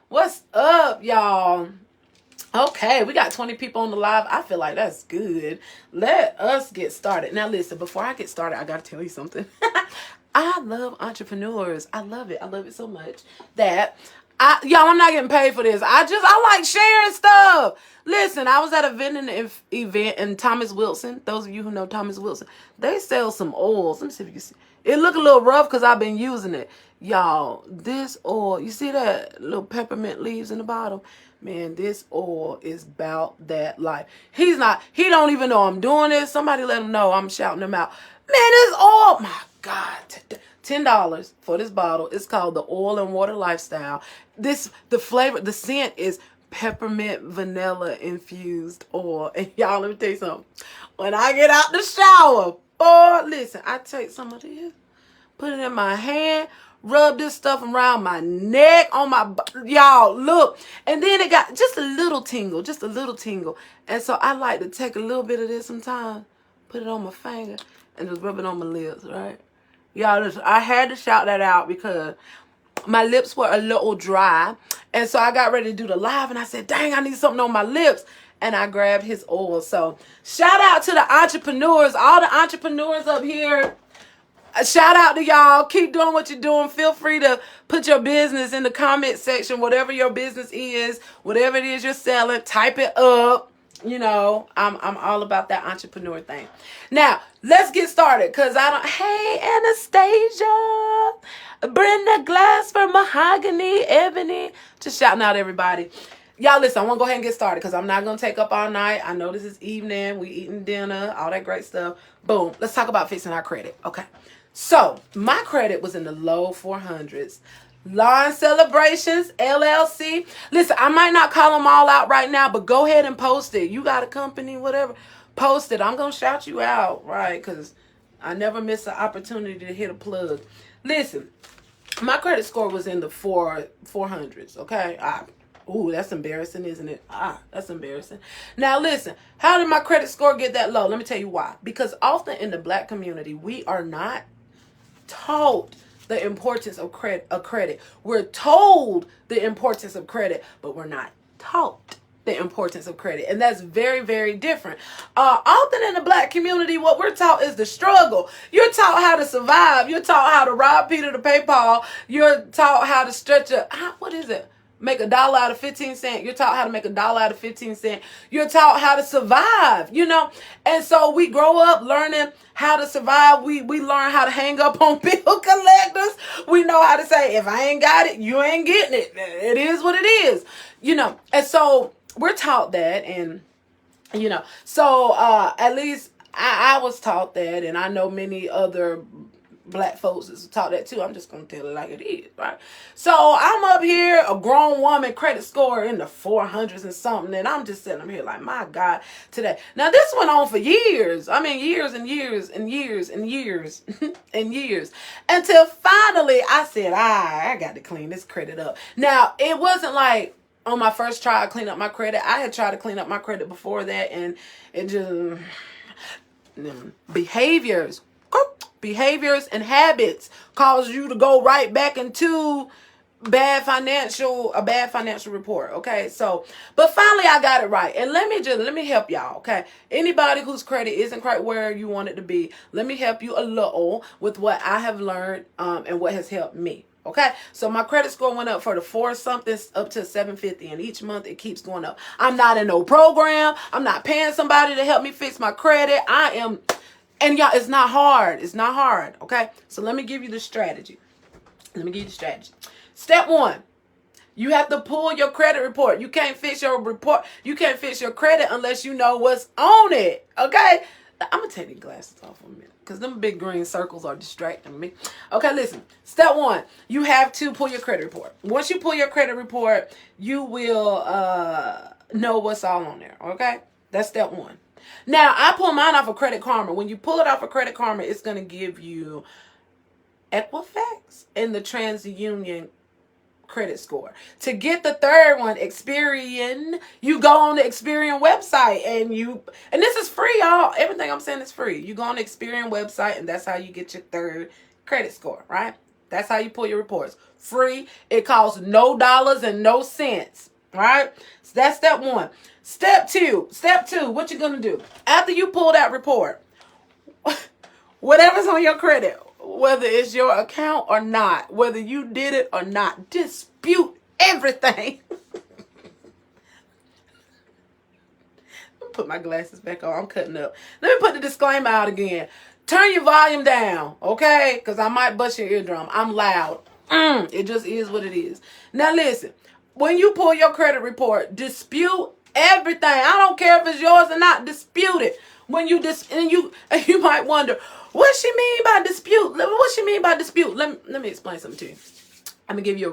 What's up, y'all? Okay, we got 20 people on the live. I feel like that's good. Let us get started. Now, listen, before I get started, I got to tell you something. I love entrepreneurs. I love it. I love it so much that y'all, I'm not getting paid for this. I like sharing stuff. Listen, I was at a vending event in Thomas Wilson. Those of you who know Thomas Wilson, they sell some oils. Let me see if you can see. It look a little rough because I've been using it. Y'all, this oil, you see that little peppermint leaves in the bottom? Man, this oil is about that life. He don't even know I'm doing this. Somebody let him know I'm shouting him out. Man, this oil, my God, $10 for this bottle. It's called the Oil and Water Lifestyle. The flavor, the scent is peppermint vanilla infused oil. And y'all, let me tell you something. When I get out the shower, listen, I take some of this, put it in my hand, rub this stuff around my neck, on my, y'all, look. And then it got just a little tingle. And so I like to take a little bit of this sometimes, put it on my finger, and just rub it on my lips, right? Y'all, I had to shout that out because my lips were a little dry. And so I got ready to do the live, and I said, dang, I need something on my lips. And I grabbed his oil. So shout out to the entrepreneurs, all the entrepreneurs up here. Shout out to y'all. Keep doing what you're doing. Feel free to put your business in the comment section, whatever your business is, whatever it is you're selling, type it up. You know, I'm all about that entrepreneur thing. Now, let's get started because hey, Anastasia, Brenda Glassford, Mahogany, Ebony, just shouting out everybody. Y'all, listen, I want to go ahead and get started because I'm not going to take up all night. I know this is evening. We eating dinner, all that great stuff. Boom. Let's talk about fixing our credit. Okay. So my credit was in the low 400s. Lawn Celebrations, LLC. Listen, I might not call them all out right now, but go ahead and post it. You got a company, whatever, post it. I'm going to shout you out, right? Because I never miss an opportunity to hit a plug. Listen, my credit score was in the 400s, okay? Ooh, that's embarrassing, isn't it? That's embarrassing. Now, listen, how did my credit score get that low? Let me tell you why. Because often in the Black community, we are not taught the importance of credit. We're told the importance of credit, but we're not taught the importance of credit. And that's very, very different. Often in the Black community, what we're taught is the struggle. You're taught how to survive. You're taught how to rob Peter to pay Paul. You're taught how to stretch make $1 out of 15 cents. You're taught how to make $1 out of 15 cents. You're taught how to survive, you know? And so we grow up learning how to survive. We learn how to hang up on bill collectors. We know how to say, if I ain't got it, you ain't getting it. It is what it is, you know? And so we're taught that. And, you know, so at least I was taught that. And I know many other Black folks is taught that too. I'm just gonna tell it like it is, right? So I'm up here, a grown woman, credit score in the 400s and something, and I'm just sitting up here like, my God, today. Now this went on for years. I mean, years and years and years and years and years, until finally I said, I got to clean this credit up. Now it wasn't like on my first try I cleaned up my credit. I had tried to clean up my credit before that, and it just behaviors and habits cause you to go right back into a bad financial report. Okay, so but finally I got it right. And let me help y'all. Okay, anybody whose credit isn't quite where you want it to be, let me help you a little with what I have learned and what has helped me. Okay, so my credit score went up for the 4 something up to 750, and each month it keeps going up. I'm not in no program. I'm not paying somebody to help me fix my credit. And y'all, it's not hard. It's not hard. Okay. So let me give you the strategy. Step 1. You have to pull your credit report. You can't fix your report. You can't fix your credit unless you know what's on it. Okay. I'm going to take these glasses off for a minute because them big green circles are distracting me. Okay. Listen. Step 1. You have to pull your credit report. Once you pull your credit report, you will know what's all on there. Okay. That's step 1. Now, I pull mine off of Credit Karma. When you pull it off of Credit Karma, it's going to give you Equifax and the TransUnion credit score. To get the third one, Experian, you go on the Experian website and this is free, y'all. Everything I'm saying is free. You go on the Experian website and that's how you get your third credit score, right? That's how you pull your reports. Free. It costs no dollars and no cents. All right? So that's step one. Step two, what you going to do? After you pull that report, whatever's on your credit, whether it's your account or not, whether you did it or not, dispute everything. Put my glasses back on. I'm cutting up. Let me put the disclaimer out again. Turn your volume down, okay? Because I might bust your eardrum. I'm loud. It just is what it is. Now listen, when you pull your credit report, dispute everything. I don't care if it's yours or not. Dispute it. When you you might wonder, what she mean by dispute? What she mean by dispute? Let me explain something to you. I'm gonna give you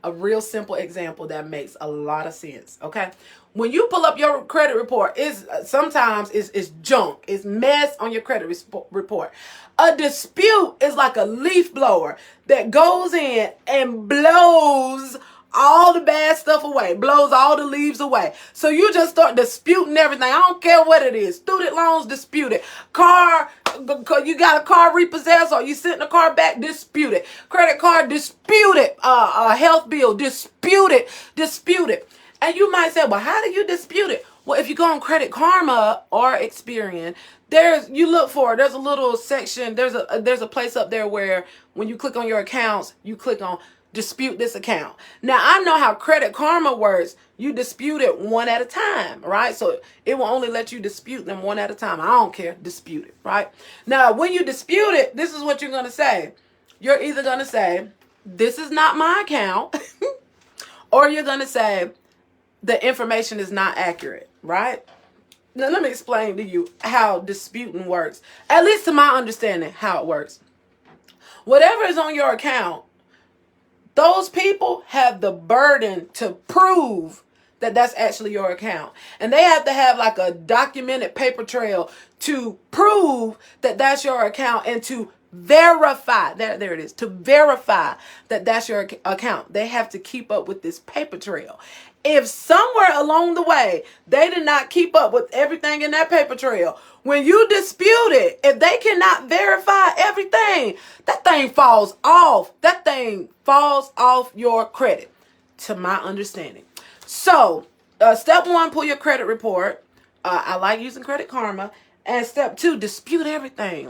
a real simple example that makes a lot of sense. Okay, when you pull up your credit report, sometimes it's junk, it's mess on your credit report. A dispute is like a leaf blower that goes in and blows all the bad stuff away, blows all the leaves away. So you just start disputing everything. I don't care what it is. Student loans, dispute it. You got a car repossessed or you sent the car back, dispute it. Credit card, dispute it. Health bill, dispute it. And you might say, well, how do you dispute it? Well, if you go on Credit Karma or Experian, there's a little section, there's a place up there where when you click on your accounts, you click on dispute this account. Now, I know how Credit Karma works. You dispute it one at a time, right? So it will only let you dispute them one at a time. I don't care. Dispute it, right? Now, when you dispute it, this is what you're going to say. You're either going to say, this is not my account, or you're going to say, the information is not accurate, right? Now, let me explain to you how disputing works, at least to my understanding how it works. Whatever is on your account, those people have the burden to prove that that's actually your account. And they have to have like a documented paper trail to prove that that's your account and to verify, there it is, to verify that that's your account. They have to keep up with this paper trail. If somewhere along the way they did not keep up with everything in that paper trail, when you dispute it, if they cannot verify everything, that thing falls off. That thing falls off your credit, to my understanding. So, step one, pull your credit report. I like using Credit Karma. And step two, dispute everything.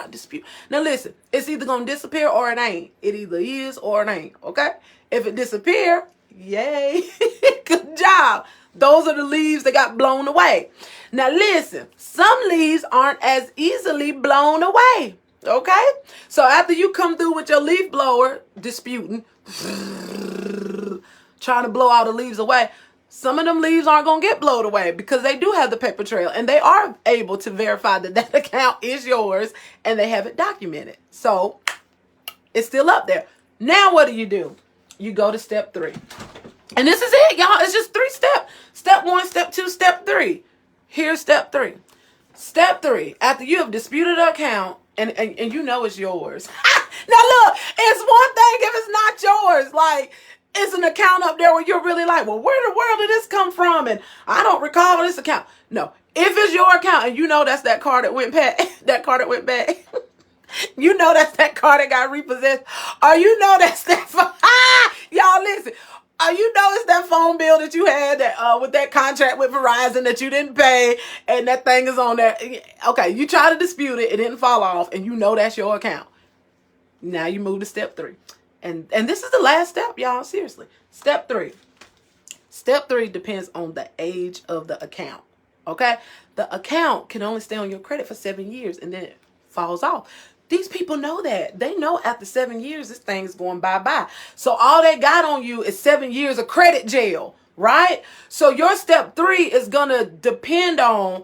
Dispute. Now listen, it's either going to disappear or it ain't. It either is or it ain't, okay? If it disappear, yay. Good job. Those are the leaves that got blown away. Now listen, some leaves aren't as easily blown away, okay? So after you come through with your leaf blower, disputing, trying to blow all the leaves away, some of them leaves aren't going to get blown away because they do have the paper trail and they are able to verify that that account is yours and they have it documented. So it's still up there. Now what do? You go to step three. And this is it, y'all. It's just 3 steps. Step 1, step 2, step 3. Here's step 3. Step 3, after you have disputed an account and you know it's yours. Now look, it's one thing if it's not yours. Like, it's an account up there where you're really like, well, where in the world did this come from? And I don't recall this account. No, if it's your account and you know that's that car that went back, you know that's that car that got repossessed, or you know that's that, y'all listen, you know it's that phone bill that you had that with that contract with Verizon that you didn't pay, and that thing is on there. Okay, you try to dispute it, it didn't fall off, and you know that's your account. Now you move to step 3. And this is the last step, y'all, seriously. Step 3. Step 3 depends on the age of the account, okay? The account can only stay on your credit for 7 years, and then it falls off. These people know that. They know after 7 years, this thing's going bye-bye. So all they got on you is 7 years of credit jail, right? So your step 3 is going to depend on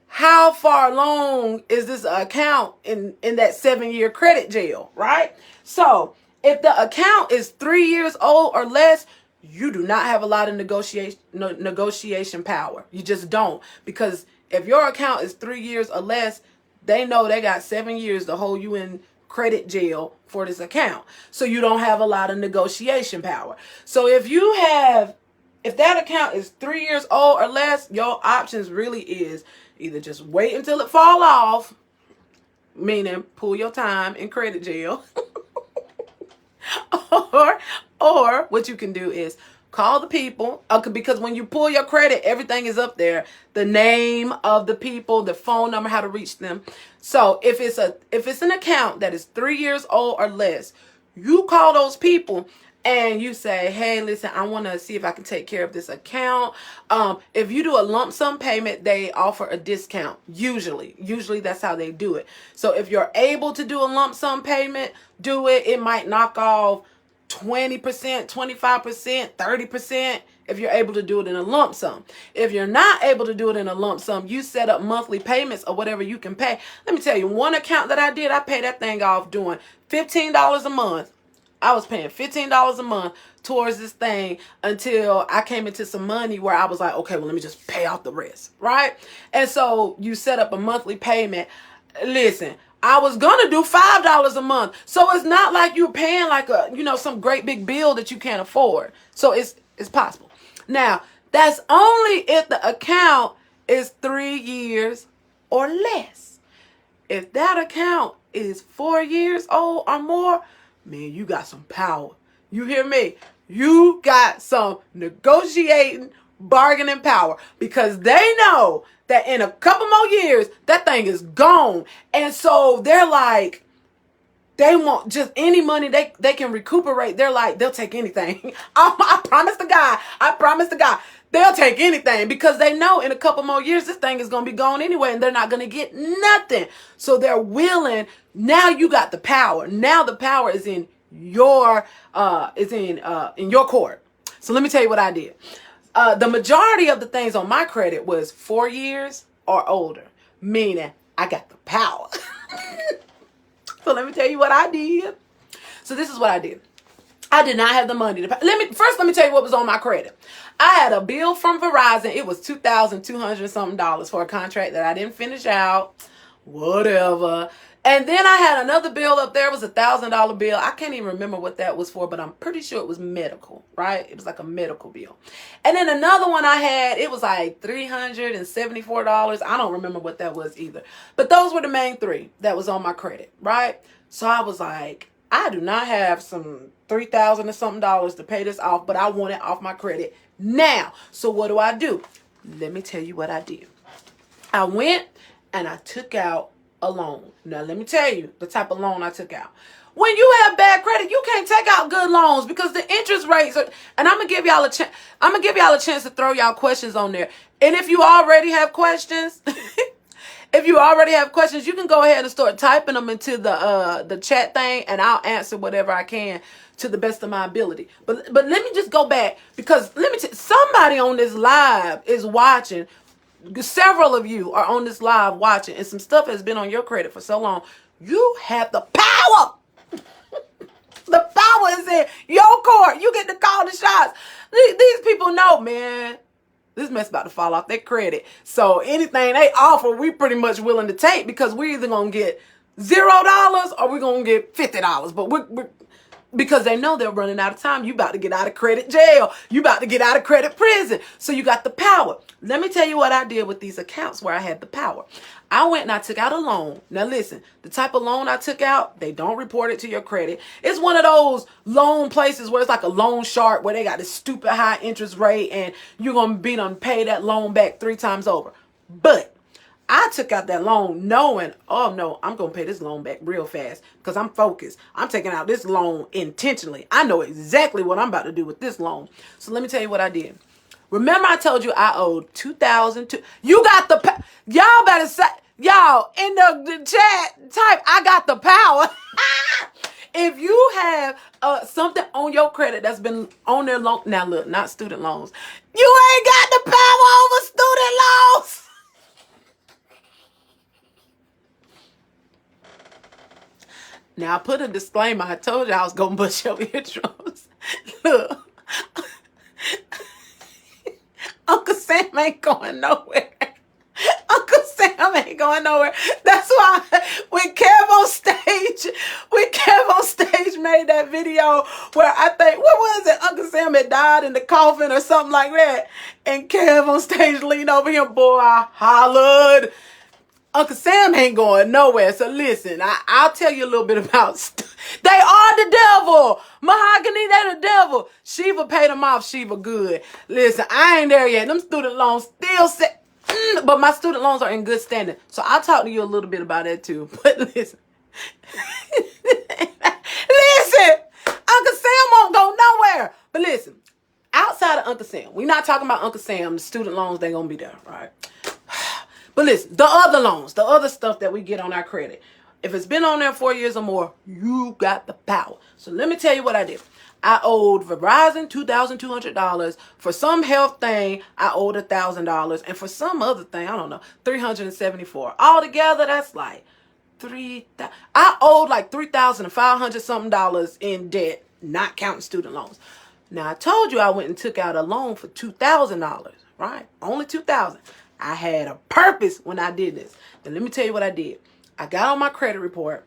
how far along is this account in that 7-year credit jail, right? So if the account is 3 years old or less, you do not have a lot of negotiation power. You just don't. Because if your account is 3 years or less, they know they got 7 years to hold you in credit jail for this account. So you don't have a lot of negotiation power. So if that account is 3 years old or less, your options really is either just wait until it fall off, meaning pull your time in credit jail, or what you can do is call the people, because when you pull your credit, everything is up there. The name of the people, the phone number, how to reach them. So if it's an account that is 3 years old or less, you call those people and you say, hey, listen, I want to see if I can take care of this account. If you do a lump sum payment, they offer a discount. Usually that's how they do it. So if you're able to do a lump sum payment, do it. It might knock off 20%, 25%, 30% if you're able to do it in a lump sum. If you're not able to do it in a lump sum, you set up monthly payments or whatever you can pay. Let me tell you, one account that I did, I paid that thing off doing $15 a month. I was paying $15 a month towards this thing until I came into some money where I was like, okay, well, let me just pay off the rest, right? And so you set up a monthly payment. Listen, I was gonna do $5 a month. So it's not like you're paying like some great big bill that you can't afford. So it's possible. Now, that's only if the account is 3 years or less. If that account is 4 years old or more, man, you got some power. You hear me? You got some negotiating, bargaining power, because they know that in a couple more years, that thing is gone. And so they're like, they want just any money they can recuperate. They're like, they'll take anything. I promise to God, they'll take anything, because they know in a couple more years, this thing is going to be gone anyway, and they're not going to get nothing. So they're willing. Now you got the power. Now the power is in your court. So let me tell you what I did. The majority of the things on my credit was 4 years or older, meaning I got the power. So let me tell you what I did. So this is what I did. I did not have the money to pay. Let me tell you what was on my credit. I had a bill from Verizon. It was $2,200 something for a contract that I didn't finish out. Whatever. And then I had another bill up there. It was $1,000 bill. I can't even remember what that was for, but I'm pretty sure it was medical, right? It was like a medical bill. And then another one I had, it was like $374. I don't remember what that was either. But those were the main three that was on my credit, right? So I was like, I do not have some $3,000 or something to pay this off, but I want it off my credit now. So what do? Let me tell you what I did. I went and I took out a loan. Now, let me tell you the type of loan I took out. When you have bad credit, you can't take out good loans because the interest rates are, and I'm going to give y'all a chance. I'm going to give y'all a chance to throw y'all questions on there. And if you already have questions, you can go ahead and start typing them into the chat thing, and I'll answer whatever I can to the best of my ability. But let me just go back, because somebody on this live is watching. Several of you are on this live watching, and some stuff has been on your credit for so long. You have the power. The power is in your court. You get to call the shots. These people know, man, this mess about to fall off their credit. So anything they offer, we pretty much willing to take, because we're either going to get $0 or we're going to get $50. But we're because they know they're running out of time. You about to get out of credit jail. You about to get out of credit prison. So you got the power. Let me tell you what I did with these accounts where I had the power. I went and I took out a loan. Now listen, the type of loan I took out, they don't report it to your credit. It's one of those loan places where it's like a loan shark, where they got this stupid high interest rate and you're going to be done pay that loan back 3 times over. But I took out that loan knowing, oh no, I'm going to pay this loan back real fast, because I'm focused. I'm taking out this loan intentionally. I know exactly what I'm about to do with this loan. So let me tell you what I did. Remember I told you I owed $2,000. You got the, y'all better say, y'all in the chat type, I got the power. If you have something on your credit that's been on their loan, now look, not student loans. You ain't got the power over student loans. Now, I put a disclaimer. I told you I was going to bust your eardrums. Look. Uncle Sam ain't going nowhere. Uncle Sam ain't going nowhere. That's why when Kev on stage made that video where I think, what was it? Uncle Sam had died in the coffin or something like that. And Kev on stage leaned over him. Boy, I hollered. Uncle Sam ain't going nowhere. So listen, I'll tell you a little bit about they are the devil. Mahogany, they the devil. Shiva paid them off. Shiva good. Listen, I ain't there yet. Them student loans still set. But my student loans are in good standing. So I'll talk to you a little bit about that too. But listen. Listen. Uncle Sam won't go nowhere. But listen. Outside of Uncle Sam. We're not talking about Uncle Sam. The student loans, they going to be there. Right? But listen, the other loans, the other stuff that we get on our credit, if it's been on there 4 years or more, you got the power. So let me tell you what I did. I owed Verizon $2,200. For some health thing, I owed $1,000. And for some other thing, I don't know, $374. Altogether, that's like $3,000. I owed like $3,500 something in debt, not counting student loans. Now, I told you I went and took out a loan for $2,000, right? Only $2,000. I had a purpose when I did this. And let me tell you what I did. I got on my credit report.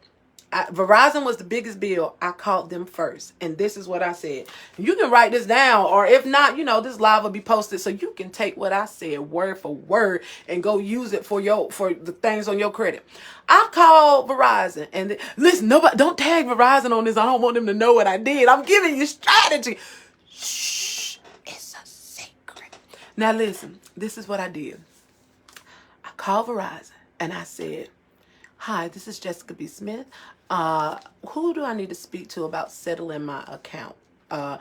Verizon was the biggest bill. I called them first. And this is what I said. You can write this down, or if not, this live will be posted so you can take what I said word for word and go use it for the things on your credit. I called Verizon and listen, nobody, don't tag Verizon on this. I don't want them to know what I did. I'm giving you strategy. Shh, it's a secret. Now listen, this is what I did. Called Verizon and I said, hi, this is Jessica B. Smith. Who do I need to speak to about settling my account? I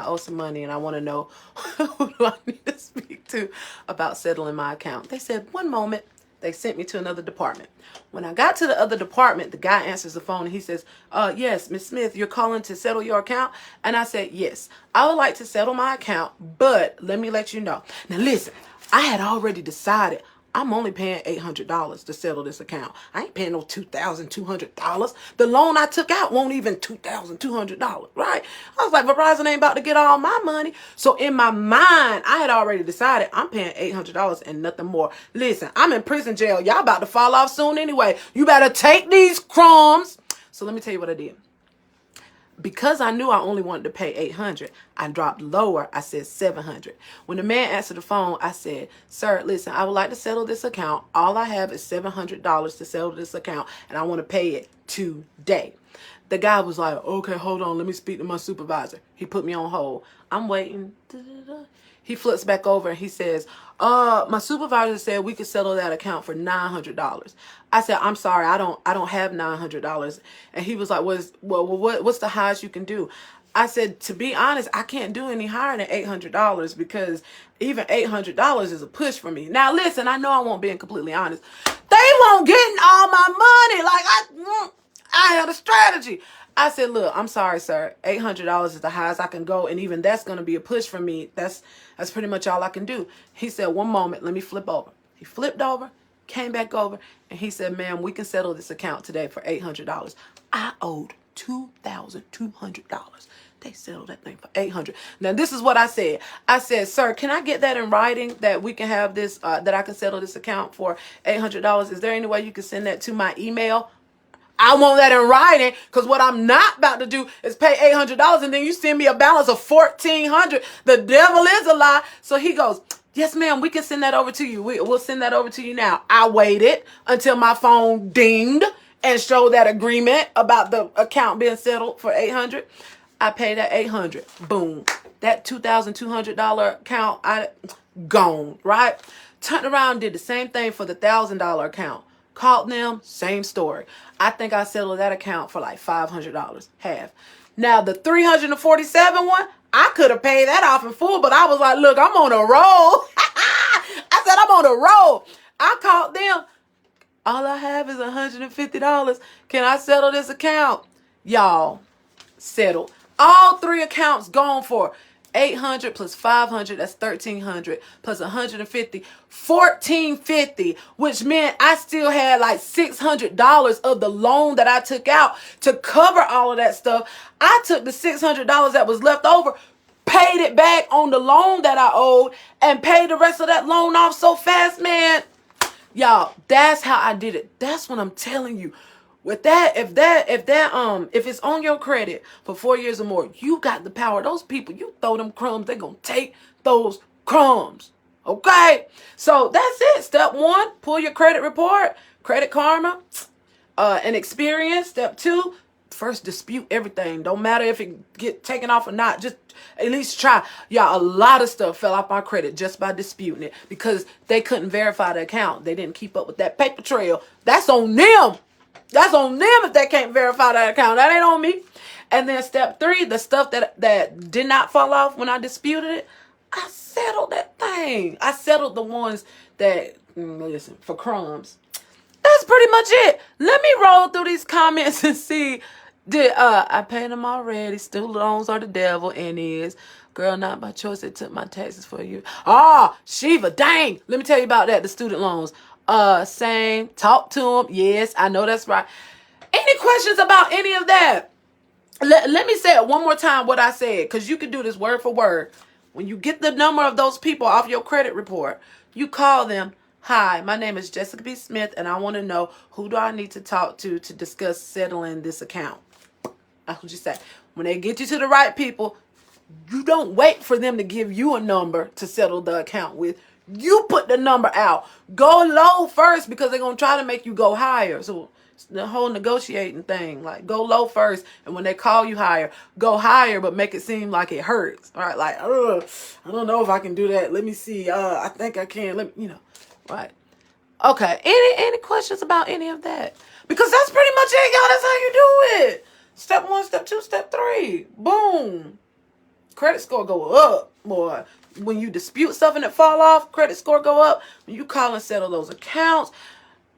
owe some money and I want to know who do I need to speak to about settling my account. They said, one moment. They sent me to another department. When I got to the other department, the guy answers the phone and he says, yes, Miss Smith, you're calling to settle your account? And I said, yes, I would like to settle my account, but let me let you know. Now listen, I had already decided I'm only paying $800 to settle this account. I ain't paying no $2,200. The loan I took out won't even $2,200, right? I was like, Verizon ain't about to get all my money. So in my mind, I had already decided I'm paying $800 and nothing more. Listen, I'm in prison jail. Y'all about to fall off soon anyway. You better take these crumbs. So let me tell you what I did. Because I knew I only wanted to pay $800, I dropped lower. I said $700. When the man answered the phone, I said, sir, listen, I would like to settle this account. All I have is $700 to settle this account, and I want to pay it today. The guy was like, okay, hold on. Let me speak to my supervisor. He put me on hold. I'm waiting. He flips back over and he says, my supervisor said we could settle that account for $900. I said, I'm sorry, I don't have $900. And he was like, what's the highest you can do? I said, to be honest, I can't do any higher than $800 because even $800 is a push for me. Now, listen, I know I won't be completely honest. They won't get all my money. Like I had a strategy. I said, look, I'm sorry, sir. $800 is the highest I can go. And even that's going to be a push for me. That's pretty much all I can do. He said, one moment, let me flip over. He flipped over, came back over, and he said, ma'am, we can settle this account today for $800. I owed $2,200. They settled that thing for $800. Now, this is what I said. I said, sir, can I get that in writing that we can have this, that I can settle this account for $800? Is there any way you can send that to my email? I want that in writing, because what I'm not about to do is pay $800 and then you send me a balance of $1,400. The devil is a lie. So he goes, yes, ma'am, we can send that over to you. We'll send that over to you now. I waited until my phone dinged and showed that agreement about the account being settled for $800. I paid that $800. Boom. That $2,200 account, gone, right? Turned around and did the same thing for the $1,000 account. Called them, same story. I think I settled that account for like $500, half. Now the 347 one, I could have paid that off in full, but I was like, look, I'm on a roll. I said, I'm on a roll. I called them. All I have is $150. Can I settle this account? Y'all, settled. All three accounts gone for $800 plus $500, that's $1,300 plus $150, $1,450, which meant I still had like $600 of the loan that I took out to cover all of that stuff. I took the $600 that was left over, paid it back on the loan that I owed, and paid the rest of that loan off so fast, man. Y'all, that's how I did it. That's what I'm telling you. With that, if it's on your credit for 4 years or more, you got the power. Those people, you throw them crumbs, they're going to take those crumbs. Okay, so that's it. Step 1, pull your credit report, Credit Karma, and Experian. Step 2, first dispute everything. Don't matter if it get taken off or not. Just at least try. Y'all, a lot of stuff fell off my credit just by disputing it because they couldn't verify the account. They didn't keep up with that paper trail. That's on them. That's on them if they can't verify that account. That ain't on me. And then step 3, the stuff that did not fall off when I disputed it, I settled that thing. I settled the ones that, listen, for crumbs. That's pretty much it. Let me roll through these comments and see. I paid them already. Student loans are the devil and is. Girl, not by choice. They took my taxes for you. Ah, Shiva, dang. Let me tell you about that. The student loans. Same. Talk to them. Yes, I know that's right. Any questions about any of that? Let me say it one more time what I said, because you can do this word for word. When you get the number of those people off your credit report, you call them. Hi, my name is Jessica B. Smith, and I want to know who do I need to talk to discuss settling this account. That's what you say. When they get you to the right people, you don't wait for them to give you a number to settle the account with. You put the number out. Go low first because they're going to try to make you go higher. So it's the whole negotiating thing. Like, go low first, and when they call you higher, go higher, but make it seem like it hurts. All right, like, I don't know if I can do that. Let me see. I think I can. Let me, right. Okay. Any questions about any of that? Because that's pretty much it, y'all. That's how you do it. Step 1, step 2, step 3. Boom. Credit score go up, boy. When you dispute stuff and it fall off, credit score go up. When you call and settle those accounts,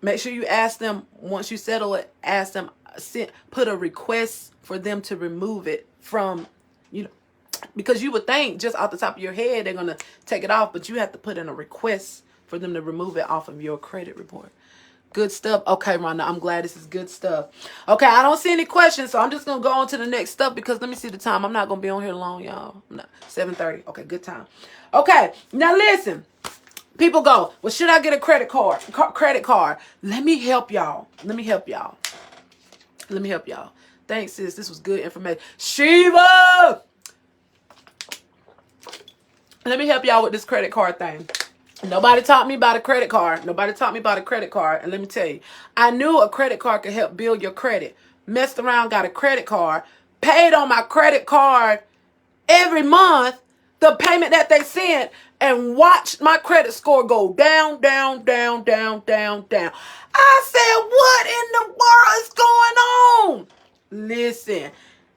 make sure you ask them, once you settle it, ask them, put a request for them to remove it from, because you would think just off the top of your head they're going to take it off, but you have to put in a request for them to remove it off of your credit report. Good stuff. Okay, Rhonda, I'm glad this is good stuff. Okay, I don't see any questions, so I'm just going to go on to the next stuff because let me see the time. I'm not going to be on here long, y'all. 7:30. Okay, good time. Okay, now listen. People go, well, should I get a credit card? Let me help y'all. Thanks, sis. This was good information. Shiva! Let me help y'all with this credit card thing. Nobody taught me about a credit card. And let me tell you, I knew a credit card could help build your credit. Messed around, got a credit card, paid on my credit card every month, the payment that they sent, and watched my credit score go down, down, down, down, down, down. I said, what in the world is going on? Listen,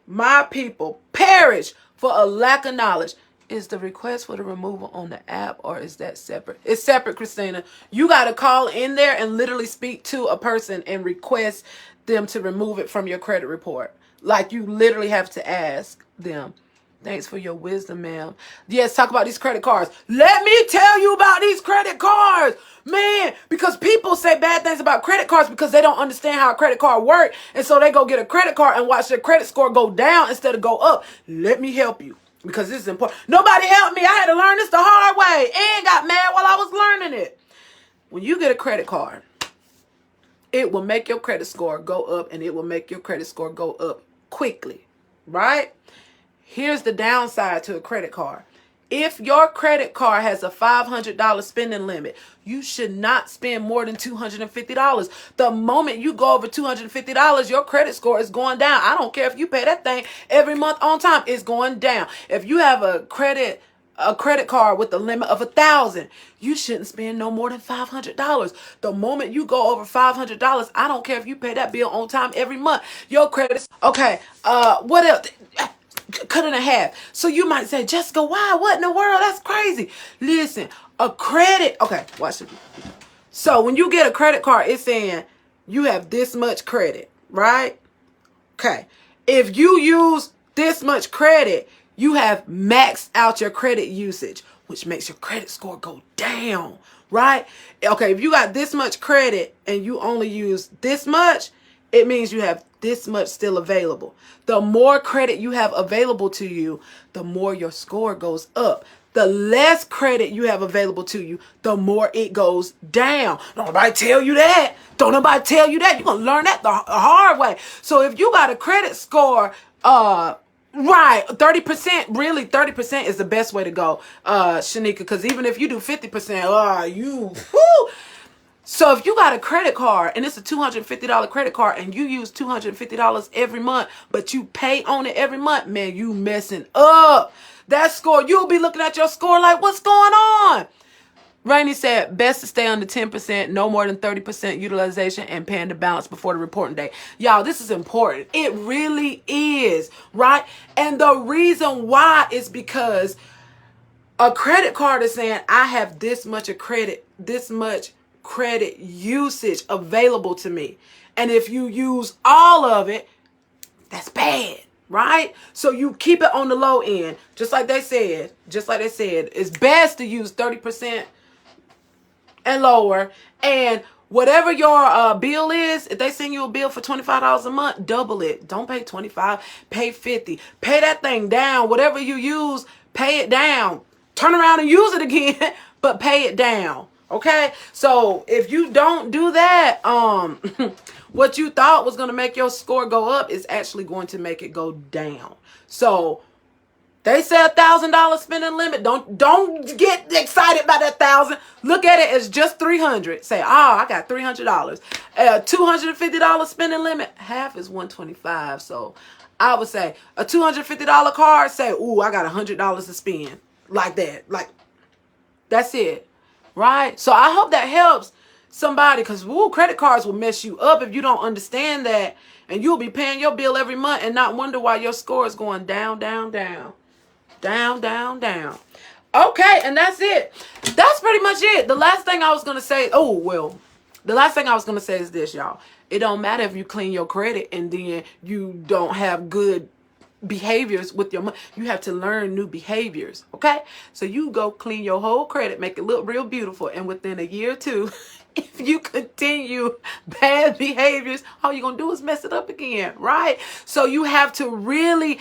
my people perish for a lack of knowledge. Is the request for the removal on the app, or is that separate? It's separate, Christina. You got to call in there and literally speak to a person and request them to remove it from your credit report. Like, you literally have to ask them. Thanks for your wisdom, ma'am. Yes, talk about these credit cards. Let me tell you about these credit cards. Man, because people say bad things about credit cards because they don't understand how a credit card works. And so they go get a credit card and watch their credit score go down instead of go up. Let me help you. Because this is important. Nobody helped me. I had to learn this the hard way and got mad while I was learning it. When you get a credit card, it will make your credit score go up, and it will make your credit score go up quickly, right? Here's the downside to a credit card. If your credit card has a $500 spending limit, you should not spend more than $250. The moment you go over $250, your credit score is going down. I don't care if you pay that thing every month on time, it's going down. If you have a credit card with a limit of $1,000, you shouldn't spend no more than $500. The moment you go over $500, I don't care if you pay that bill on time every month, your credit. Okay, what else? Cut it in half. So you might say, Jessica, why? What in the world? That's crazy. Listen, a credit. Okay, watch it. So when you get a credit card, it's saying you have this much credit, right? Okay. If you use this much credit, you have maxed out your credit usage, which makes your credit score go down, right? Okay, if you got this much credit and you only use this much, it means you have this much still available. The more credit you have available to you, the more your score goes up. The less credit you have available to you, the more it goes down. Don't nobody tell you that. You're going to learn that the hard way. So if you got a credit score, Right, 30%. Really, 30% is the best way to go, Shanika. Because even if you do 50%, you. Whoo. So if you got a credit card and it's a $250 credit card and you use $250 every month, but you pay on it every month, man, you messing up that score. You'll be looking at your score like, what's going on? Rainey said, best to stay under 10%, no more than 30% utilization, and paying the balance before the reporting date. Y'all, this is important. It really is, right? And the reason why is because a credit card is saying, I have this much of credit, this much credit usage available to me. And if you use all of it, that's bad, right? So you keep it on the low end, just like they said, it's best to use 30% and lower. And whatever your bill is, if they send you a bill for $25 a month, double it. Don't pay 25, pay 50. Pay that thing down. Whatever you use, pay it down. Turn around and use it again, but pay it down. Okay? So if you don't do that, what you thought was going to make your score go up is actually going to make it go down. So they say $1,000 spending limit. Don't get excited by that $1,000. Look at it as just $300. Say, I got $300. $250 spending limit. Half is $125. So I would say a $250 card. Say, I got $100 to spend like that. Like that's it, right? So I hope that helps somebody, because credit cards will mess you up if you don't understand that, and you'll be paying your bill every month and not wonder why your score is going down, down, down. Down, down, down. Okay, and that's it. That's pretty much it. The last thing I was going to say, is this, y'all. It don't matter if you clean your credit and then you don't have good behaviors with your money. You have to learn new behaviors, okay? So you go clean your whole credit, make it look real beautiful, and within a year or two, if you continue bad behaviors, all you're going to do is mess it up again, right? So you have to really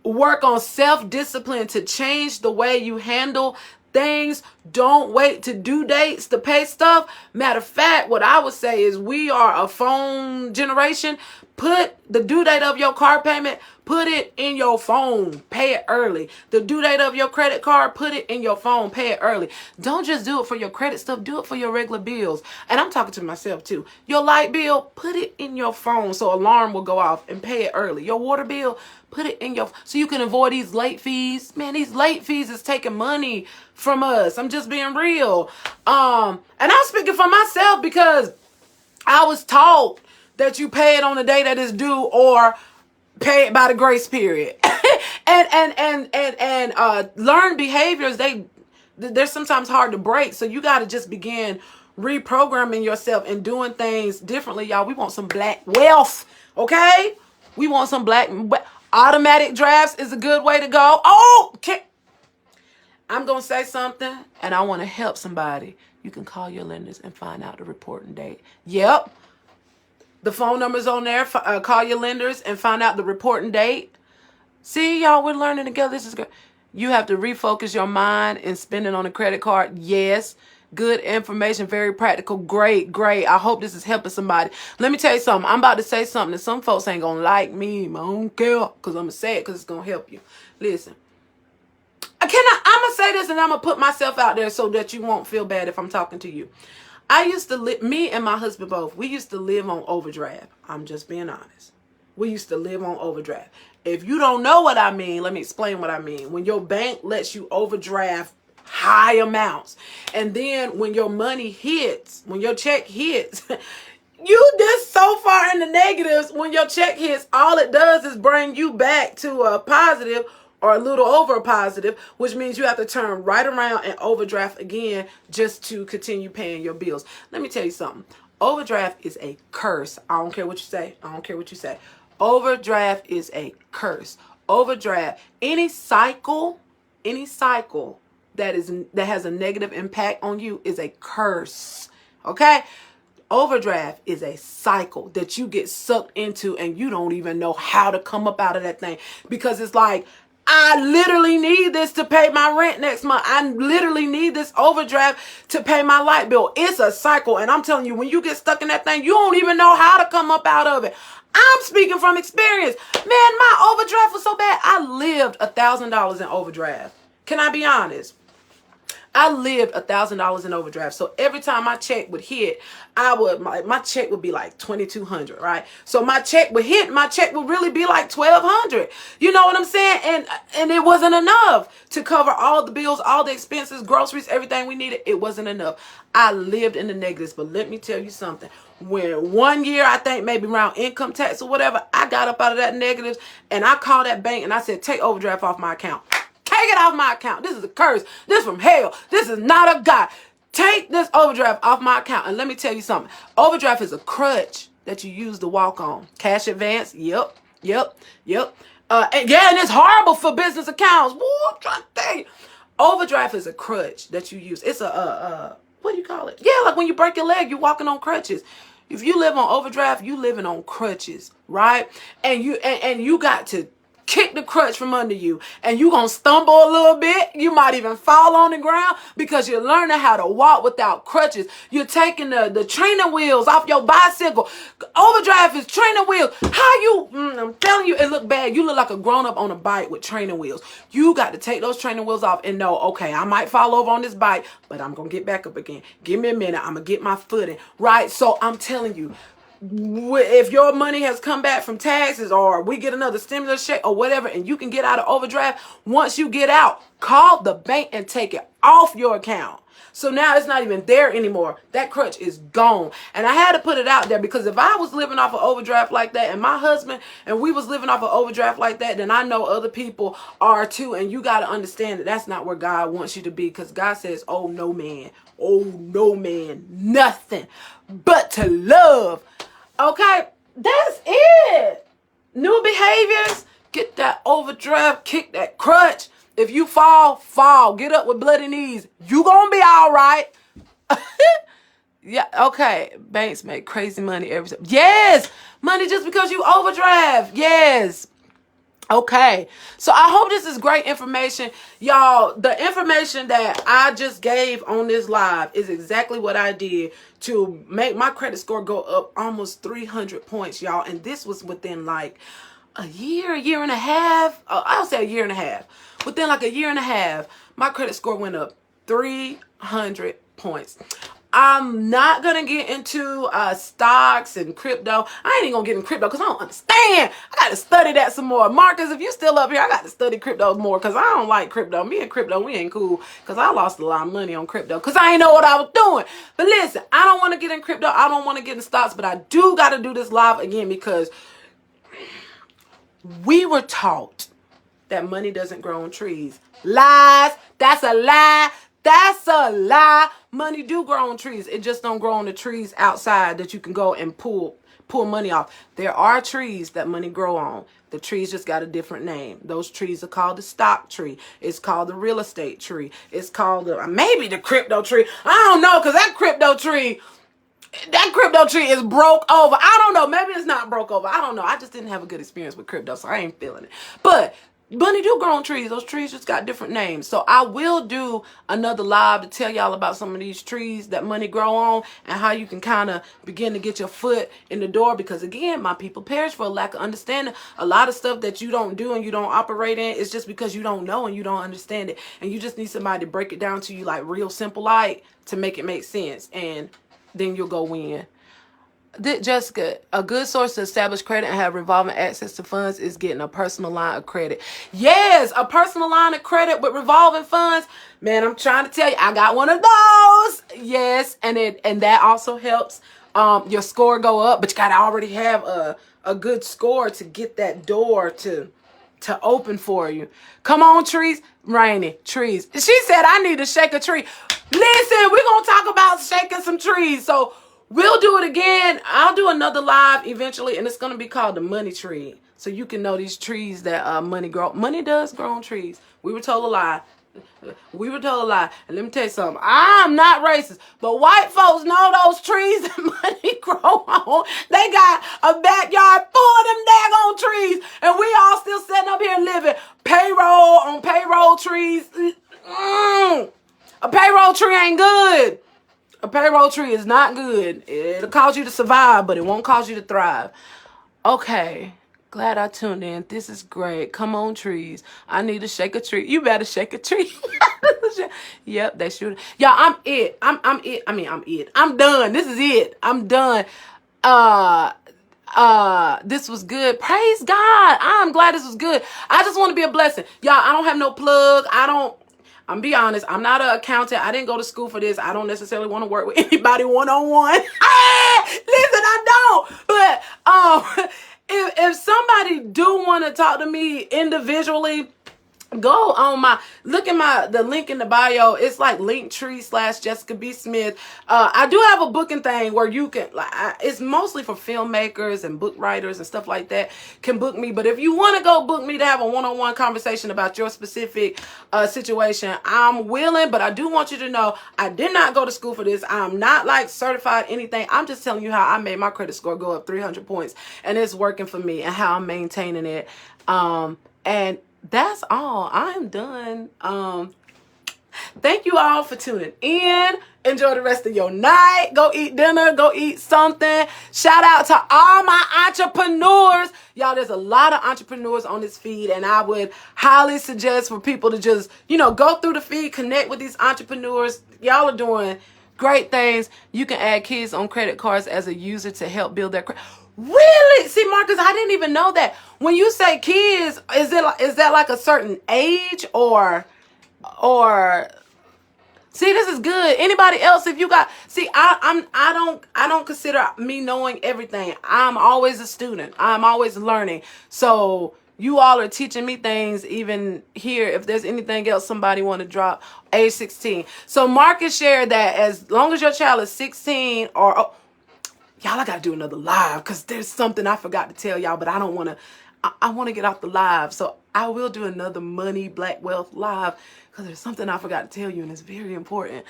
work on self-discipline to change the way you handle things. Don't wait to due dates to pay stuff. Matter of fact, what I would say is we are a phone generation. Put the due date of your car payment, put it in your phone, pay it early. The due date of your credit card, put it in your phone, pay it early. Don't just do it for your credit stuff, do it for your regular bills. And I'm talking to myself too. Your light bill, put it in your phone so alarm will go off, and pay it early. Your water bill, put it in your, so you can avoid these late fees. Man, these late fees is taking money from us. I'm just being real. And I'm speaking for myself because I was taught that you pay it on the day that it's due, or pay it by the grace period. and learned behaviors, they're sometimes hard to break. So you got to just begin reprogramming yourself and doing things differently, y'all. We want some black wealth, okay? We want some black automatic drafts is a good way to go. I'm going to say something and I want to help somebody. You can call your lenders and find out the reporting date. Yep. The phone number's on there. Call your lenders and find out the reporting date. See, y'all, we're learning together. This is good. You have to refocus your mind and spending on a credit card. Yes. Good information. Very practical. Great. I hope this is helping somebody. Let me tell you something. I'm about to say something that some folks ain't going to like me. I don't care, because I'm going to say it because it's going to help you. Listen. I'm going to say this and I'm going to put myself out there so that you won't feel bad if I'm talking to you. I used to live, me and my husband both, we used to live on overdraft. I'm just being honest. We used to live on overdraft. If you don't know what I mean, let me explain what I mean. When your bank lets you overdraft high amounts, and then when your money hits, when your check hits, you just so far in the negatives. When your check hits, all it does is bring you back to a positive or a little over positive, which means you have to turn right around and overdraft again just to continue paying your bills. Let me tell you something. Overdraft is a curse. I don't care what you say. Overdraft is a curse. Overdraft, any cycle that has a negative impact on you is a curse. Okay? Overdraft is a cycle that you get sucked into and you don't even know how to come up out of that thing, because it's like, I literally need this to pay my rent next month. I literally need this overdraft to pay my light bill. It's a cycle. And I'm telling you, when you get stuck in that thing, you don't even know how to come up out of it. I'm speaking from experience. Man, my overdraft was so bad. I lived $1,000 in overdraft. Can I be honest? I lived $1,000 in overdraft. So every time my check would hit, my check would be like $2,200, right? So my check would hit, my check would really be like $1,200. You know what I'm saying? And it wasn't enough to cover all the bills, all the expenses, groceries, everything we needed. It wasn't enough. I lived in the negatives. But let me tell you something. When one year, I think maybe around income tax or whatever, I got up out of that negatives and I called that bank and I said, take overdraft off my account. Take it off my account. This is a curse. This is from hell. This is not of God. Take this overdraft off my account. And let me tell you something. Overdraft is a crutch that you use to walk on. Cash advance. Yep. And it's horrible for business accounts. Woo, I'm trying to tell you. Overdraft is a crutch that you use. It's what do you call it? Yeah, like when you break your leg, you're walking on crutches. If you live on overdraft, you living on crutches, right? And you got to kick the crutch from under you, and you gonna stumble a little bit. You might even fall on the ground because you're learning how to walk without crutches. You're taking the training wheels off your bicycle. Overdraft is training wheels. I'm telling you, it look bad. You look like a grown-up on a bike with training wheels. You got to take those training wheels off and know, okay, I might fall over on this bike, but I'm gonna get back up again. Give me a minute. I'm gonna get my footing, right? So I'm telling you, if your money has come back from taxes or we get another stimulus check or whatever and you can get out of overdraft, once you get out, call the bank and take it off your account. So now it's not even there anymore. That crutch is gone. And I had to put it out there because if I was living off of overdraft like that and my husband and we was living off of overdraft like that, then I know other people are too. And you got to understand that that's not where God wants you to be, because God says, oh no man, nothing but to love. Okay, that's it. New behaviors, get that overdraft, kick that crutch. If you fall. Get up with bloody knees. You gonna be all right. Yeah, okay. Banks make crazy money every time. Yes, money just because you overdraft. Yes. Okay, so I hope this is great information. Y'all, the information that I just gave on this live is exactly what I did to make my credit score go up almost 300 points, y'all. And this was within like a year and a half. I'll say a year and a half. Within like a year and a half, my credit score went up 300 points. I'm not going to get into stocks and crypto. I ain't even going to get in crypto because I don't understand. I got to study that some more. Marcus, if you still up here, I got to study crypto more because I don't like crypto. Me and crypto, we ain't cool because I lost a lot of money on crypto because I ain't know what I was doing. But listen, I don't want to get in crypto. I don't want to get in stocks, but I do got to do this live again because we were taught that money doesn't grow on trees. Lies. That's a lie. That's a lie. Money do grow on trees. It just don't grow on the trees outside that you can go and pull money off. There are trees that money grow on. The trees just got a different name. Those trees are called the stock tree. It's called the real estate tree. It's called maybe the crypto tree. I don't know, because that crypto tree is broke over. I don't know. Maybe it's not broke over. I don't know. I just didn't have a good experience with crypto, so I ain't feeling it. But money do grow on trees. Those trees just got different names. So I will do another live to tell y'all about some of these trees that money grow on and how you can kind of begin to get your foot in the door. Because again, my people perish for a lack of understanding. A lot of stuff that you don't do and you don't operate in is just because you don't know and you don't understand it. And you just need somebody to break it down to you like real simple light to make it make sense. And then you'll go win. Jessica, a good source to establish credit and have revolving access to funds is getting a personal line of credit. Yes, a personal line of credit with revolving funds. Man, I'm trying to tell you, I got one of those. Yes, and that also helps your score go up, but you gotta already have a good score to get that door to open for you. Come on, trees. Rainy, trees. She said I need to shake a tree. Listen, we're gonna talk about shaking some trees. So we'll do it again. I'll do another live eventually, and it's going to be called the money tree. So you can know these trees that money grow. Money does grow on trees. We were told a lie. And let me tell you something. I'm not racist, but white folks know those trees that money grow on. They got a backyard full of them daggone trees, and we all still sitting up here living payroll on payroll trees. A payroll tree ain't good. A payroll tree is not good. It'll cause you to survive, but it won't cause you to thrive. Okay. Glad I tuned in. This is great. Come on, trees. I need to shake a tree. You better shake a tree. Yep, they should. Yeah, I'm it. I'm it. I mean, I'm it. I'm done. This is it. I'm done. Uh this was good. Praise God. I'm glad this was good. I just want to be a blessing. Y'all, I don't have no plug. I'm be honest, I'm not an accountant. I didn't go to school for this. I don't necessarily want to work with anybody one-on-one. Listen, I don't. But if somebody do want to talk to me individually, go on look at the link in the bio. It's like Linktree/Jessica B. Smith. I do have a booking thing where you can it's mostly for filmmakers and book writers and stuff like that can book me. But if you want to go book me to have a one-on-one conversation about your specific situation, I'm willing. But I do want you to know I did not go to school for this. I'm not like certified anything. I'm just telling you how I made my credit score go up 300 points, and it's working for me, and how I'm maintaining it. And that's all. I'm done. Thank you all for tuning in. Enjoy the rest of your night. Go eat dinner. Go eat something. Shout out to all my entrepreneurs. Y'all, there's a lot of entrepreneurs on this feed, and I would highly suggest for people to just, go through the feed, connect with these entrepreneurs. Y'all are doing great things. You can add kids on credit cards as a user to help build their credit. Really? See, Marcus, I didn't even know that. When you say kids, is that like a certain age or see, this is good. Anybody else, if you got, see, I don't consider me knowing everything. I'm always a student. I'm always learning. So you all are teaching me things even here. If there's anything else somebody want to drop, age 16. So Marcus shared that as long as your child is 16 or y'all, I gotta do another live because there's something I forgot to tell y'all, but I don't want to. I want to get off the live, so I will do another Money Black Wealth live because there's something I forgot to tell you, and it's very important.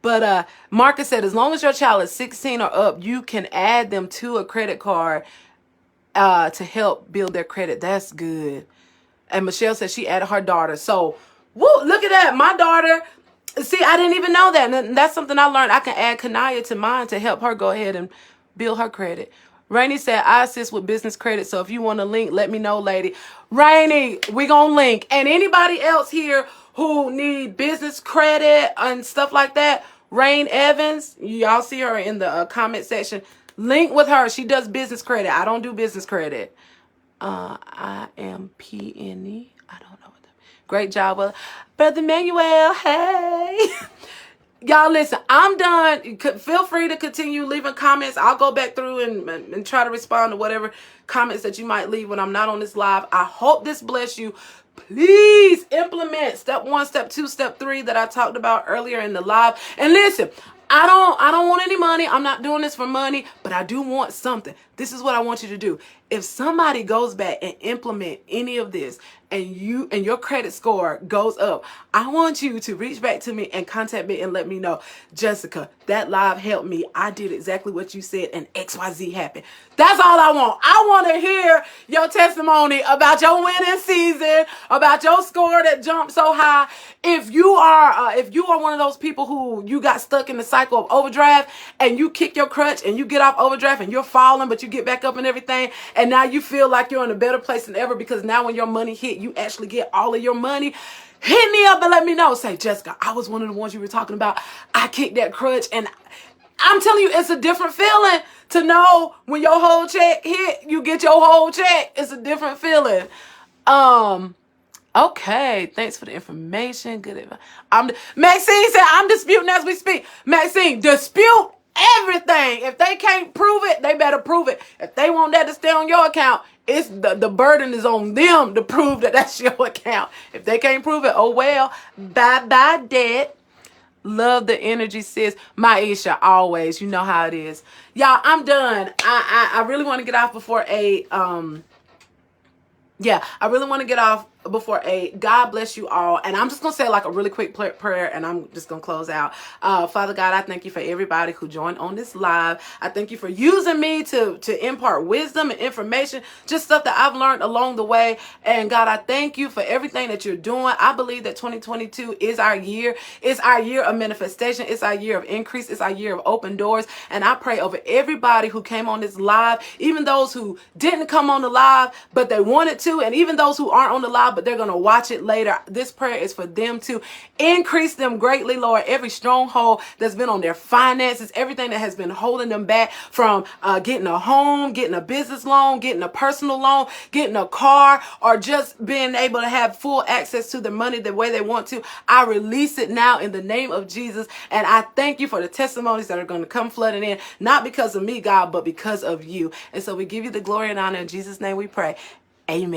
But Marcus said as long as your child is 16 or up, you can add them to a credit card to help build their credit. That's good. And Michelle said she added her daughter. So, woo, look at that. My daughter. See, I didn't even know that. And that's something I learned. I can add Kanaya to mine to help her go ahead and build her credit. Rainy said, I assist with business credit. So if you want to link, let me know, lady. Rainy, we going to link. And anybody else here who need business credit and stuff like that, Rain Evans, y'all see her in the comment section. Link with her. She does business credit. I don't do business credit. I am PNE. I don't know what that. Great job, Brother Manuel. Hey. Y'all, listen, I'm done. Feel free to continue leaving comments. I'll go back through and try to respond to whatever comments that you might leave when I'm not on this live. I hope this bless you. Please implement step 1, step 2, step 3 that I talked about earlier in the live. And listen, I don't want any money. I'm not doing this for money, but I do want something. This is what I want you to do. If somebody goes back and implement any of this and your credit score goes up, I want you to reach back to me and contact me and let me know, Jessica, that live helped me. I did exactly what you said and XYZ happened. That's all I want. I want to hear your testimony about your winning season, about your score that jumped so high. If you are one of those people who you got stuck in the cycle of overdraft and you kick your crutch and you get off overdraft and you're falling, but you get back up and everything, and now you feel like you're in a better place than ever because now when your money hit, you actually get all of your money. Hit me up and let me know. Say, Jessica, I was one of the ones you were talking about. I kicked that crutch, and I'm telling you, it's a different feeling to know when your whole check hit, you get your whole check. It's a different feeling. Okay, thanks for the information. Good advice. Maxine said, I'm disputing as we speak. Maxine, dispute everything. If they can't prove it, they better prove it. If they want that to stay on your account, it's the burden is on them to prove that that's your account. If they can't prove it, oh well, bye debt. Love the energy, sis. Maisha, always. You know how it is. Y'all, I'm done. I really want to get off before 8. I really want to get off before 8. God bless you all. And I'm just going to say like a really quick prayer, and I'm just going to close out. Father God, I thank you for everybody who joined on this live. I thank you for using me to impart wisdom and information, just stuff that I've learned along the way. And God, I thank you for everything that you're doing. I believe that 2022 is our year. It's our year of manifestation. It's our year of increase. It's our year of open doors. And I pray over everybody who came on this live, even those who didn't come on the live, but they wanted to, and even those who aren't on the live, but they're going to watch it later. This prayer is for them to increase them greatly, Lord. Every stronghold that's been on their finances, everything that has been holding them back from getting a home, getting a business loan, getting a personal loan, getting a car, or just being able to have full access to the money the way they want to. I release it now in the name of Jesus. And I thank you for the testimonies that are going to come flooding in, not because of me, God, but because of you. And so we give you the glory and honor. In Jesus' name we pray. Amen.